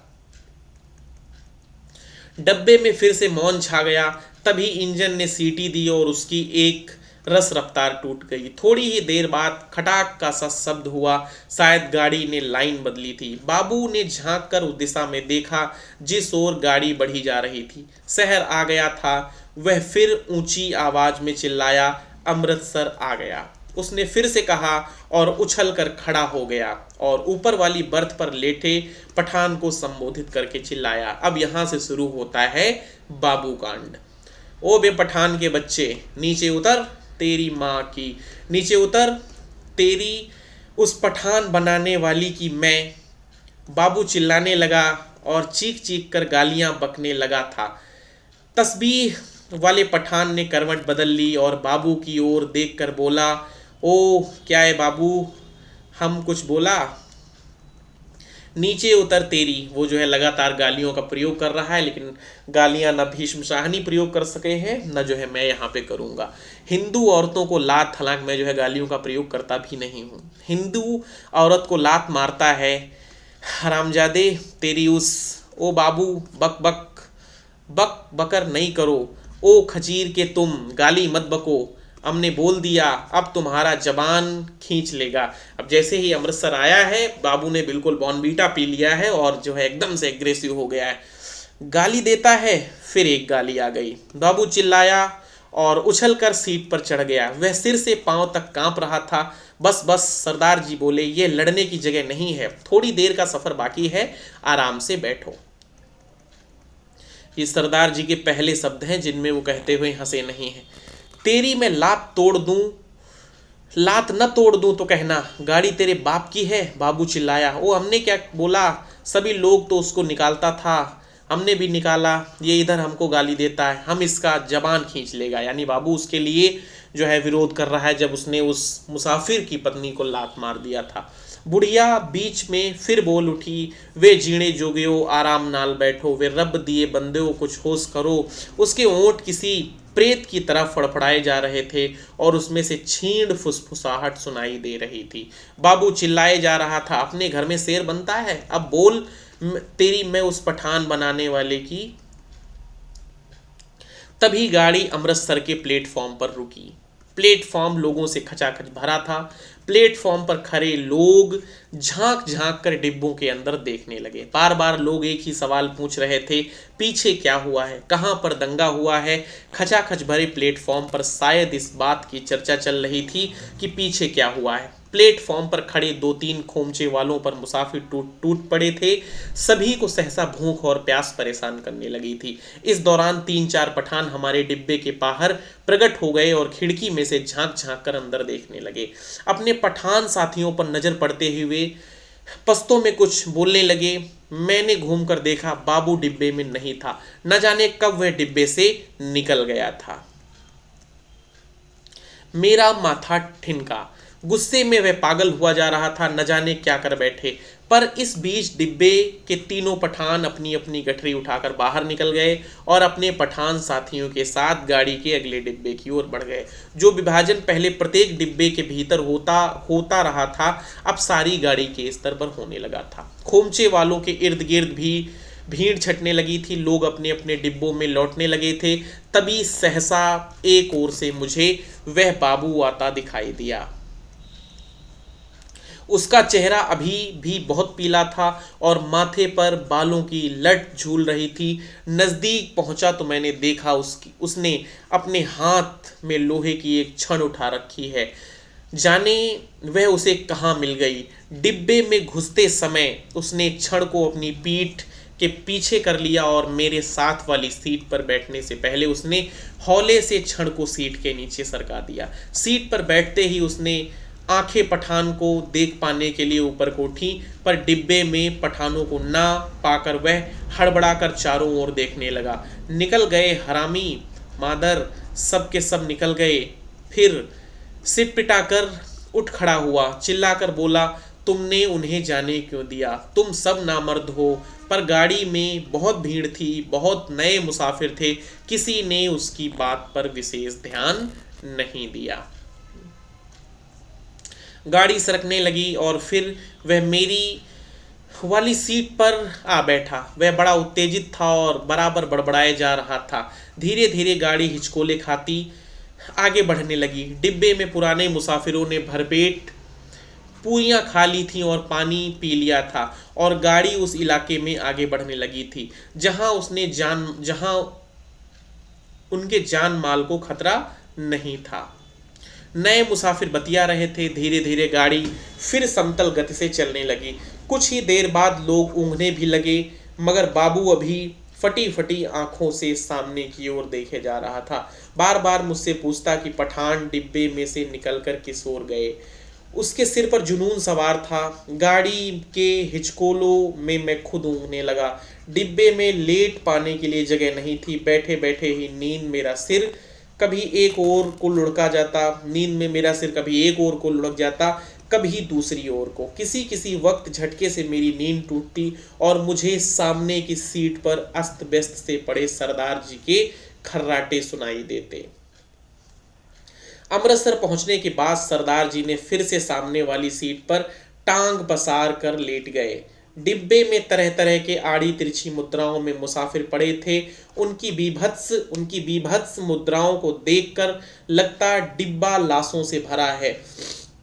डब्बे में फिर से मौन छा गया। तभी इंजन ने सीटी दी और उसकी एक रस रफ्तार टूट गई। थोड़ी ही देर बाद खटाक का सा शब्द हुआ। शायद गाड़ी ने लाइन बदली थी। बाबू ने झांक कर उस दिशा में देखा जिस ओर गाड़ी बढ़ी जा रही थी। शहर आ गया था। वह फिर ऊंची आवाज में चिल्लाया, अमृतसर आ गया। उसने फिर से कहा और उछल कर खड़ा हो गया और ऊपर वाली बर्थ पर लेटे पठान को संबोधित करके चिल्लाया। अब यहां से शुरू होता है बाबू कांड। ओ बे पठान के बच्चे, नीचे उतर, तेरी माँ की नीचे उतर, तेरी उस पठान बनाने वाली की मैं। बाबू चिल्लाने लगा और चीख चीख कर गालियां बकने लगा था। तस्बीह वाले पठान ने करवट बदल ली और बाबू की ओर देखकर बोला, ओ क्या है बाबू, हम कुछ बोला? नीचे उतर तेरी। वो जो है लगातार गालियों का प्रयोग कर रहा है, लेकिन गालियां न भीष्म शाहनी प्रयोग कर सके हैं न जो है मैं यहाँ पे करूँगा। हिंदू औरतों को लात, हालांकि मैं जो है गालियों का प्रयोग करता भी नहीं हूँ। हिंदू औरत को लात मारता है, हरामजादे तेरी उस, ओ बाबू बक बक बक बकर नहीं करो, ओ खचीर के तुम गाली मत बको, हमने बोल दिया, अब तुम्हारा जबान खींच लेगा। अब जैसे ही अमृतसर आया है, बाबू ने बिल्कुल बॉर्नवीटा पी लिया है और जो है एकदम से एग्रेसिव हो गया है, गाली देता है। फिर एक गाली आ गई। बाबू चिल्लाया और उछलकर सीट पर चढ़ गया। वह सिर से पांव तक कांप रहा था। बस बस, सरदार जी बोले, ये लड़ने की जगह नहीं है, थोड़ी देर का सफर बाकी है, आराम से बैठो। ये सरदार जी के पहले शब्द हैं जिनमें वो कहते हुए हंसे नहीं हैं। तेरी मैं लात तोड़ दूं, लात न तोड़ दूं तो कहना, गाड़ी तेरे बाप की है। बाबू चिल्लाया। ओ हमने क्या बोला, सभी लोग तो उसको निकालता था, हमने भी निकाला, ये इधर हमको गाली देता है, हम इसका जबान खींच लेगा। यानी बाबू उसके लिए जो है विरोध कर रहा है जब उसने उस मुसाफिर की पत्नी को लात मार दिया था। बुढ़िया बीच में फिर बोल उठी, वे जीणे जोगियो आराम नाल बैठो, वे रब दिए बंदे कुछ होश करो। उसके ओंठ किसी प्रेत की तरह फड़फड़ाए जा रहे थे और उसमें से छींड़ फुसफुसाहट सुनाई दे रही थी। बाबू चिल्लाए जा रहा था, अपने घर में शेर बनता है, अब बोल तेरी मैं उस पठान बनाने वाले की। तभी गाड़ी अमृतसर के प्लेटफॉर्म पर रुकी। प्लेटफॉर्म लोगों से खचाखच भरा था। प्लेटफॉर्म पर खड़े लोग झांक झांक कर डिब्बों के अंदर देखने लगे। बार बार लोग एक ही सवाल पूछ रहे थे, पीछे क्या हुआ है, कहां पर दंगा हुआ है। खचाखच भरे प्लेटफॉर्म पर शायद इस बात की चर्चा चल रही थी कि पीछे क्या हुआ है। प्लेटफॉर्म पर खड़े 2-3 खोमचे वालों पर मुसाफिर टूट टूट पड़े थे। सभी को सहसा भूख और प्यास परेशान करने लगी थी। इस दौरान 3-4 पठान हमारे डिब्बे के बाहर प्रकट हो गए और खिड़की में से झांक झांक कर अंदर देखने लगे। अपने पठान साथियों पर नजर पड़ते हुए पश्तो में कुछ बोलने लगे। मैंने घूमकर देखा, बाबू डिब्बे में नहीं था। न जाने कब वह डिब्बे से निकल गया था। मेरा माथा ठिनका। गुस्से में वह पागल हुआ जा रहा था, न जाने क्या कर बैठे। पर इस बीच डिब्बे के तीनों पठान अपनी अपनी गठरी उठाकर बाहर निकल गए और अपने पठान साथियों के साथ गाड़ी के अगले डिब्बे की ओर बढ़ गए। जो विभाजन पहले प्रत्येक डिब्बे के भीतर होता रहा था, अब सारी गाड़ी के स्तर पर होने लगा था। खोमचे वालों के इर्द गिर्द भी भीड़ छटने लगी थी। लोग अपने अपने डिब्बों में लौटने लगे थे। तभी सहसा एक ओर से मुझे वह बाबू आता दिखाई दिया। उसका चेहरा अभी भी बहुत पीला था और माथे पर बालों की लट झूल रही थी। नजदीक पहुंचा तो मैंने देखा उसने अपने हाथ में लोहे की एक छड़ उठा रखी है। जाने वह उसे कहाँ मिल गई। डिब्बे में घुसते समय उसने छड़ को अपनी पीठ के पीछे कर लिया और मेरे साथ वाली सीट पर बैठने से पहले उसने हौले से छड़ को सीट के नीचे सरका दिया। सीट पर बैठते ही उसने आंखें पठान को देख पाने के लिए ऊपर को उठी, पर डिब्बे में पठानों को ना पाकर वह हड़बड़ाकर चारों ओर देखने लगा। निकल गए हरामी, मादर, सब के सब निकल गए। फिर सिर पिटाकर उठ खड़ा हुआ, चिल्लाकर बोला, तुमने उन्हें जाने क्यों दिया? तुम सब नामर्द हो। पर गाड़ी में बहुत भीड़ थी, बहुत नए मुसाफिर थे, किसी ने उसकी बात पर विशेष ध्यान नहीं दिया। गाड़ी सरकने लगी और फिर वह मेरी वाली सीट पर आ बैठा। वह बड़ा उत्तेजित था और बराबर बड़बड़ाए जा रहा था। धीरे धीरे गाड़ी हिचकोले खाती आगे बढ़ने लगी। डिब्बे में पुराने मुसाफिरों ने भरपेट पूरियां खा ली थी और पानी पी लिया था और गाड़ी उस इलाके में आगे बढ़ने लगी थी जहां उनके जान माल को खतरा नहीं था। नए मुसाफिर बतिया रहे थे। धीरे धीरे गाड़ी फिर समतल गति से चलने लगी। कुछ ही देर बाद लोग ऊँघने भी लगे, मगर बाबू अभी फटी फटी आंखों से सामने की ओर देखे जा रहा था। बार बार मुझसे पूछता कि पठान डिब्बे में से निकलकर किस ओर गए। उसके सिर पर जुनून सवार था। गाड़ी के हिचकोलों में मैं खुद ऊँघने लगा। डिब्बे में लेट पाने के लिए जगह नहीं थी। बैठे बैठे ही नींद मेरा सिर कभी एक ओर को लुढ़का जाता। नींद में मेरा सिर कभी एक ओर को लुढ़क जाता, कभी दूसरी ओर को। किसी किसी वक्त झटके से मेरी नींद टूटती और मुझे सामने की सीट पर अस्त व्यस्त से पड़े सरदार जी के खर्राटे सुनाई देते। अमृतसर पहुंचने के बाद सरदार जी ने फिर से सामने वाली सीट पर टांग पसार कर लेट गए। डिब्बे में तरह तरह के आड़ी तिरछी मुद्राओं में मुसाफिर पड़े थे। उनकी बीभत्स मुद्राओं को देखकर लगता डिब्बा लाशों से भरा है।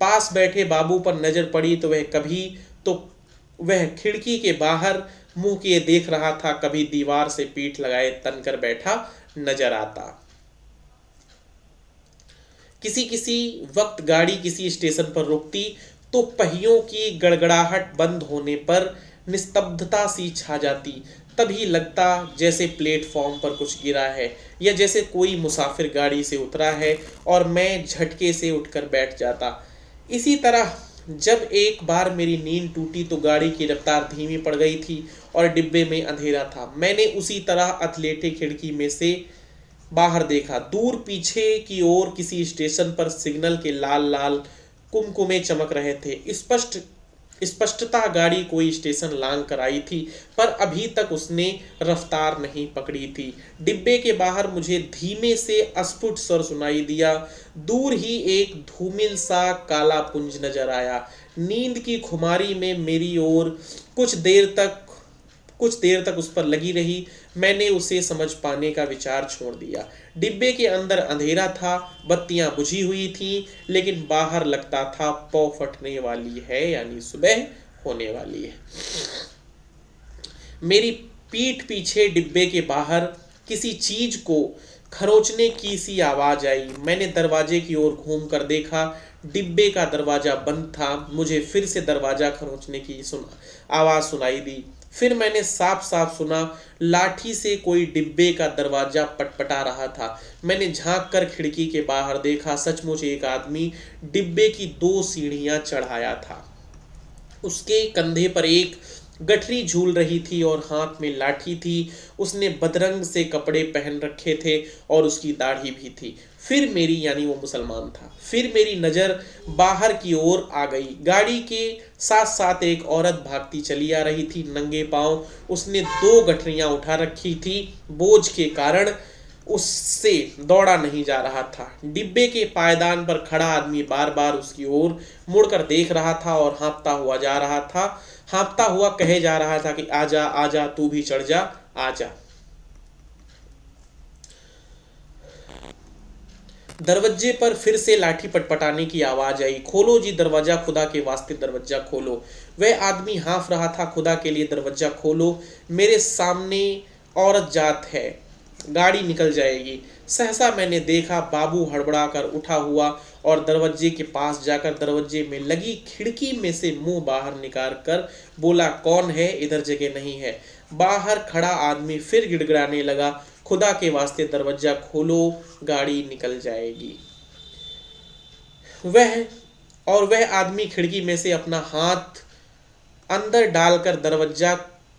पास बैठे बाबू पर नजर पड़ी तो वह खिड़की के बाहर मुंह किए देख रहा था, कभी दीवार से पीठ लगाए तनकर बैठा नजर आता। किसी किसी वक्त गाड़ी किसी स्टेशन पर रुकती तो पहियों की गड़गड़ाहट बंद होने पर निस्तब्धता सी छा जाती। तभी लगता जैसे प्लेटफॉर्म पर कुछ गिरा है या जैसे कोई मुसाफिर गाड़ी से उतरा है और मैं झटके से उठकर बैठ जाता। इसी तरह जब एक बार मेरी नींद टूटी तो गाड़ी की रफ्तार धीमी पड़ गई थी और डिब्बे में अंधेरा था। मैंने उसी तरह अथलेटे खिड़की में से बाहर देखा। दूर पीछे की ओर किसी स्टेशन पर सिग्नल के लाल लाल कुमकुमे चमक रहे थे। स्पष्टता गाड़ी कोई स्टेशन लांग कर आई थी, पर अभी तक उसने रफ्तार नहीं पकड़ी थी। डिब्बे के बाहर मुझे धीमे से अस्फुट स्वर सुनाई दिया। दूर ही एक धूमिल सा काला पुंज नजर आया। नींद की खुमारी में मेरी ओर कुछ देर तक उस पर लगी रही। मैंने उसे समझ पाने का विचार छोड़ दिया। डिब्बे के अंदर अंधेरा था, बत्तियां बुझी हुई थीं, लेकिन बाहर लगता था पौ फटने वाली है, यानी सुबह होने वाली है। मेरी पीठ पीछे डिब्बे के बाहर किसी चीज को खरोचने की सी आवाज आई। मैंने दरवाजे की ओर घूम कर देखा। डिब्बे का दरवाजा बंद था। मुझे फिर से दरवाजा खरोचने की आवाज सुनाई दी। फिर मैंने साफ साफ सुना लाठी से कोई डिब्बे का दरवाजा पटपटा रहा था। मैंने झांक कर खिड़की के बाहर देखा। सचमुच एक आदमी डिब्बे की 2 सीढ़ियां चढ़ाया था। उसके कंधे पर एक गठरी झूल रही थी और हाथ में लाठी थी। उसने बदरंग से कपड़े पहन रखे थे और उसकी दाढ़ी भी थी। फिर मेरी, यानी वो मुसलमान था, फिर मेरी नज़र बाहर की ओर आ गई। गाड़ी के साथ साथ एक औरत भागती चली आ रही थी, नंगे पांव। उसने 2 गठरियां उठा रखी थी। बोझ के कारण उससे दौड़ा नहीं जा रहा था। डिब्बे के पायदान पर खड़ा आदमी बार बार उसकी ओर मुड़कर देख रहा था और हाँफता हुआ कहे जा रहा था कि आजा आजा, तू भी चढ़ जा, आजा। दरवाजे पर फिर से लाठी पटपटाने की आवाज आई। खोलो जी दरवाजा, खुदा के वास्ते दरवाजा खोलो। वह आदमी हाँफ रहा था, खुदा के लिए दरवाजा खोलो, मेरे सामने औरत जात है, गाड़ी निकल जाएगी। सहसा मैंने देखा बाबू हड़बड़ा कर उठा हुआ और दरवाजे के पास जाकर दरवाजे में लगी खिड़की में से मुंह बाहर निकाल कर बोला, कौन है? इधर जगह नहीं है। बाहर खड़ा आदमी फिर गिड़गिड़ाने लगा, खुदा के वास्ते दरवाजा खोलो, गाड़ी निकल जाएगी। वह आदमी खिड़की में से अपना हाथ अंदर डालकर दरवाजा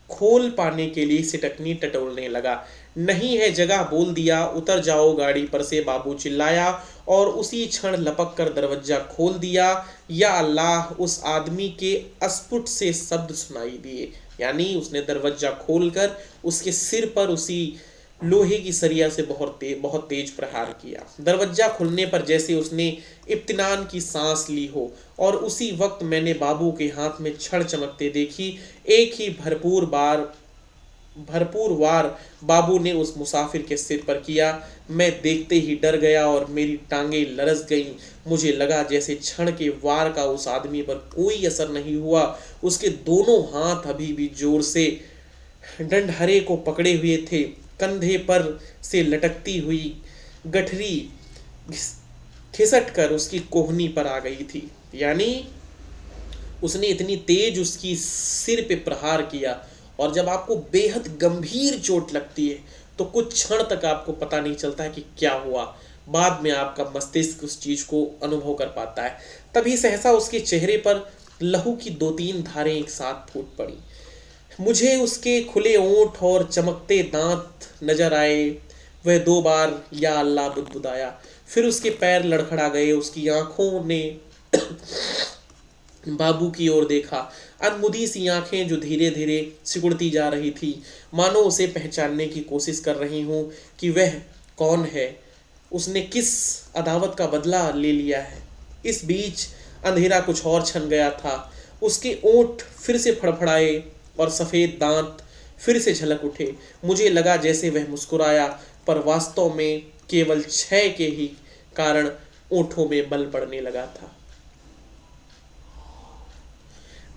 खोल पाने के लिए सिटकनी टटोलने लगा। नहीं है जगह, बोल दिया, उतर जाओ गाड़ी पर से, बाबू चिल्लाया और उसी क्षण लपक कर दरवाजा खोल दिया। या अल्लाह, उस आदमी के अस्फुट से शब्द सुनाई दिए, यानी उसने दरवाजा खोलकर उसके सिर पर उसी लोहे की सरिया से बहुत तेज प्रहार किया। दरवाजा खुलने पर जैसे उसने इत्मीनान की सांस ली हो, और उसी वक्त मैंने बाबू के हाथ में छड़ चमकते देखी। एक ही भरपूर वार बाबू ने उस मुसाफिर के सिर पर किया। मैं देखते ही डर गया और मेरी टांगें लरस गईं। मुझे लगा जैसे क्षण के वार का उस आदमी पर कोई असर नहीं हुआ। उसके दोनों हाथ अभी भी जोर से डंडहरे को पकड़े हुए थे। कंधे पर से लटकती हुई गठरी खिसट कर उसकी कोहनी पर आ गई थी। यानी उसने इतनी तेज उसकी सिर पे प्रहार किया, और जब आपको बेहद गंभीर चोट लगती है तो कुछ क्षण तक आपको पता नहीं चलता है कि क्या हुआ। बाद में आपका मस्तिष्क उस चीज को अनुभव कर पाता है। तभी सहसा उसके चेहरे पर लहू की 2-3 धारें एक साथ फूट पड़ी। मुझे उसके खुले ओंठ और चमकते दांत नजर आए। वह 2 बार या अल्लाह बुदबुदाया। फिर उसके पैर लड़खड़ा गए। उसकी आंखों ने बाबू की ओर देखा, अनमुदी सी आंखें जो धीरे धीरे सिकुड़ती जा रही थी, मानो उसे पहचानने की कोशिश कर रही हूं कि वह कौन है, उसने किस अदावत का बदला ले लिया है। इस बीच अंधेरा कुछ और छन गया था। उसके ओंठ फिर से फड़फड़ाए और सफेद दांत फिर से झलक उठे। मुझे लगा जैसे वह मुस्कुराया, पर वास्तव में केवल क्षय के ही कारण ओंठों में बल पड़ने लगा था।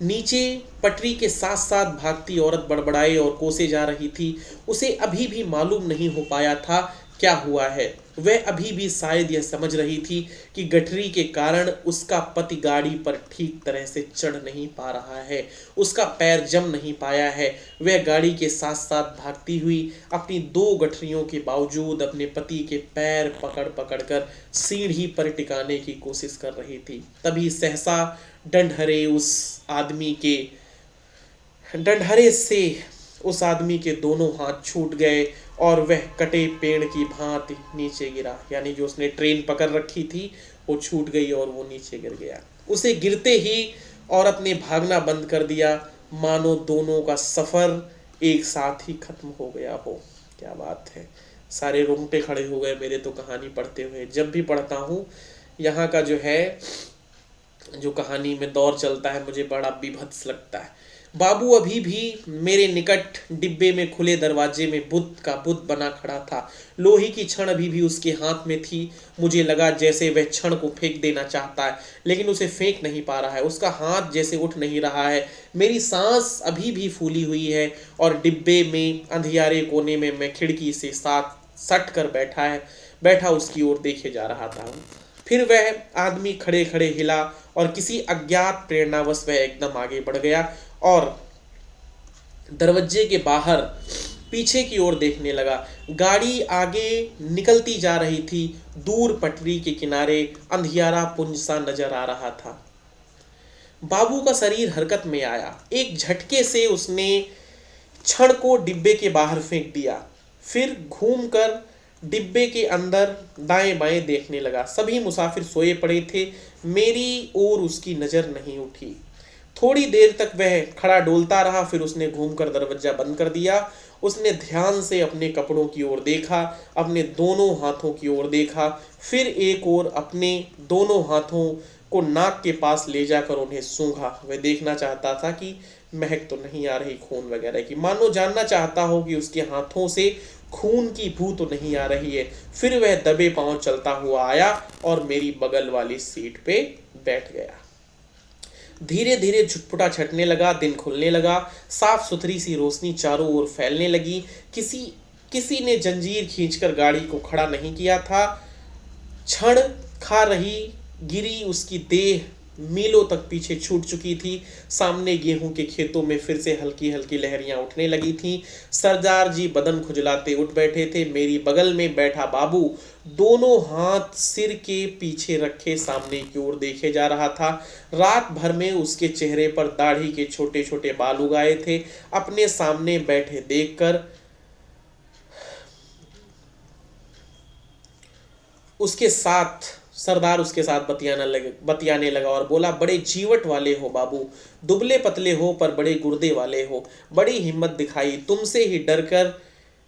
नीचे पटरी के साथ साथ भागती औरत बड़बड़ाए और कोसे जा रही थी। उसे अभी भी मालूम नहीं हो पाया था क्या हुआ है। वह अभी भी शायद यह समझ रही थी कि गठरी के कारण उसका पति गाड़ी पर ठीक तरह से चढ़ नहीं पा रहा है, उसका पैर जम नहीं पाया है। वह गाड़ी के साथ साथ भागती हुई अपनी 2 गठरियों के बावजूद अपने पति के पैर पकड़ पकड़ कर सीढ़ी पर टिकाने की कोशिश कर रही थी। तभी सहसा डंडहरे से उस आदमी के दोनों हाथ छूट गए और वह कटे पेड़ की भांति नीचे गिरा। यानी जो उसने ट्रेन पकड़ रखी थी वो छूट गई और वो नीचे गिर गया। उसे गिरते ही औरत ने भागना बंद कर दिया, मानो दोनों का सफर एक साथ ही खत्म हो गया हो। क्या बात है, सारे रोंगटे खड़े हो गए मेरे तो कहानी पढ़ते हुए। जब भी पढ़ता हूँ यहाँ का जो कहानी में दौर चलता है मुझे बड़ा बीभत्स लगता है। बाबू अभी भी मेरे निकट डिब्बे में खुले दरवाजे में बुत का बुत बना खड़ा था। लोहे की छड़ अभी भी उसके हाथ में थी। मुझे लगा जैसे वह छड़ को फेंक देना चाहता है, लेकिन उसे फेंक नहीं पा रहा है। उसका हाथ जैसे उठ नहीं रहा है। मेरी सांस अभी भी फूली हुई है और डिब्बे में अंधियारे कोने में मैं खिड़की से साथ सट कर बैठा उसकी ओर देखे जा रहा था। फिर वह आदमी खड़े खड़े हिला और किसी अज्ञात प्रेरणावश वह एकदम आगे बढ़ गया और दरवाजे के बाहर पीछे की ओर देखने लगा। गाड़ी आगे निकलती जा रही थी। दूर पटरी के किनारे अंधियारा पुंज सा नजर आ रहा था। बाबू का शरीर हरकत में आया। एक झटके से उसने छड़ को डिब्बे के बाहर फेंक दिया, फिर घूमकर डिब्बे के अंदर दाएं बाएं देखने लगा। सभी मुसाफिर सोए पड़े थे। मेरी ओर उसकी नजर नहीं उठी। थोड़ी देर तक वह खड़ा डोलता रहा, फिर उसने घूमकर दरवाजा बंद कर दिया। उसने ध्यान से अपने कपड़ों की ओर देखा, अपने दोनों हाथों की ओर देखा, फिर एक और अपने दोनों हाथों को नाक के पास ले जाकर उन्हें सूंघा। वह देखना चाहता था कि महक तो नहीं आ रही खून वगैरह की, मानो जानना चाहता हो कि उसके हाथों से खून की बू तो नहीं आ रही है। फिर वह दबे पांव चलता हुआ आया और मेरी बगल वाली सीट पे बैठ गया। धीरे धीरे छुटपुटा छटने लगा। दिन खुलने लगा। साफ सुथरी सी रोशनी चारों ओर फैलने लगी। किसी ने जंजीर खींचकर गाड़ी को खड़ा नहीं किया था। क्षण खा रही गिरी उसकी देह मीलों तक पीछे छूट चुकी थी। सामने गेहूं के खेतों में फिर से हल्की हल्की लहरियां उठने लगी थीं। सरदार जी बदन खुजलाते उठ बैठे थे। मेरी बगल में बैठा बाबू दोनों हाथ सिर के पीछे रखे सामने की ओर देखे जा रहा था। रात भर में उसके चेहरे पर दाढ़ी के छोटे छोटे बाल उगाए थे। अपने सामने बैठे देखकर सरदार उसके साथ बतियाने लगा और बोला, बड़े जीवट वाले हो बाबू, दुबले पतले हो पर बड़े गुर्दे वाले हो, बड़ी हिम्मत दिखाई। तुमसे ही डरकर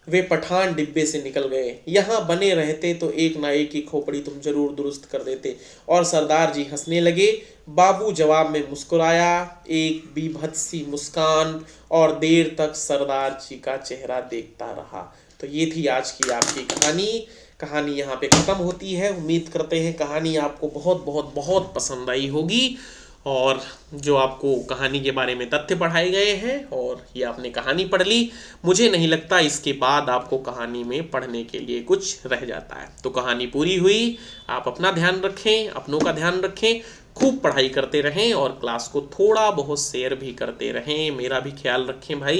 वे पठान डिब्बे से निकल गए। यहाँ बने रहते तो एक ना एक की खोपड़ी तुम जरूर दुरुस्त कर देते। और सरदार जी हंसने लगे। बाबू जवाब में मुस्कुराया, एक बीभत्सी मुस्कान, और देर तक सरदार जी का चेहरा देखता रहा। तो ये थी आज की आपकी कहानी यहाँ पे ख़त्म होती है। उम्मीद करते हैं कहानी आपको बहुत बहुत बहुत पसंद आई होगी और जो आपको कहानी के बारे में तथ्य पढ़ाए गए हैं, और ये आपने कहानी पढ़ ली। मुझे नहीं लगता इसके बाद आपको कहानी में पढ़ने के लिए कुछ रह जाता है। तो कहानी पूरी हुई। आप अपना ध्यान रखें, अपनों का ध्यान रखें, खूब पढ़ाई करते रहें और क्लास को थोड़ा बहुत शेयर भी करते रहें। मेरा भी ख्याल रखें भाई।